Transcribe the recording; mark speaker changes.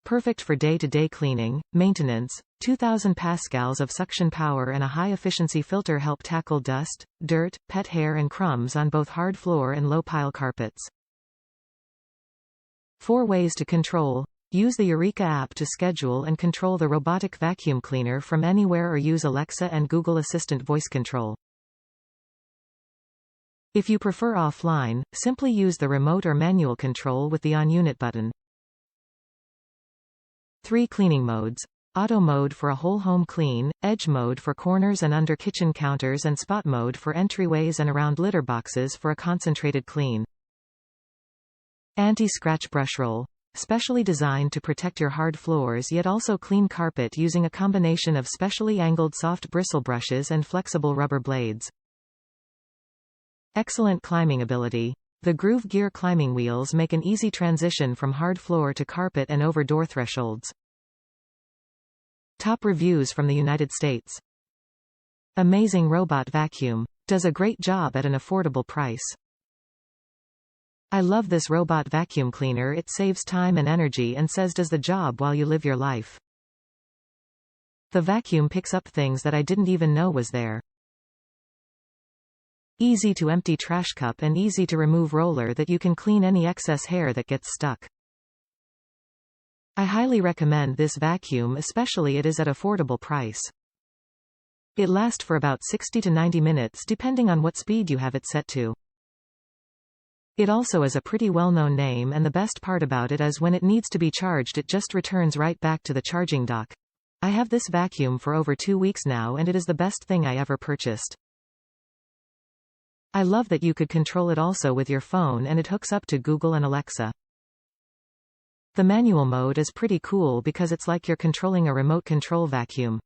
Speaker 1: Perfect for day-to-day cleaning, maintenance. 2000 pascals of suction power and a high-efficiency filter help tackle dust, dirt, pet hair and crumbs on both hard floor and low-pile carpets. 4 ways to control. Use the Eureka app to schedule and control the robotic vacuum cleaner from anywhere or use Alexa and Google Assistant voice control. If you prefer offline, simply use the remote or manual control with the on-unit button. 3 cleaning modes. Auto mode for a whole home clean, edge mode for corners and under kitchen counters and spot mode for entryways and around litter boxes for a concentrated clean. Anti-scratch brush roll. Specially designed to protect your hard floors yet also clean carpet using a combination of specially angled soft bristle brushes and flexible rubber blades. Excellent climbing ability. The Groove Gear climbing wheels make an easy transition from hard floor to carpet and over door thresholds. Top reviews from the United States. Amazing robot vacuum. Does a great job at an affordable price. I love this robot vacuum cleaner. It saves time and energy and says does the job while you live your life. The vacuum picks up things that I didn't even know was there. Easy to empty trash cup and easy to remove roller that you can clean any excess hair that gets stuck. I highly recommend this vacuum, especially it is at affordable price. It lasts for about 60 to 90 minutes depending on what speed you have it set to. It also is a pretty well-known name, and the best part about it is when it needs to be charged it just returns right back to the charging dock. I have this vacuum for over 2 weeks now and it is the best thing I ever purchased. I love that you could control it also with your phone and it hooks up to Google and Alexa. The manual mode is pretty cool because it's like you're controlling a remote control vacuum.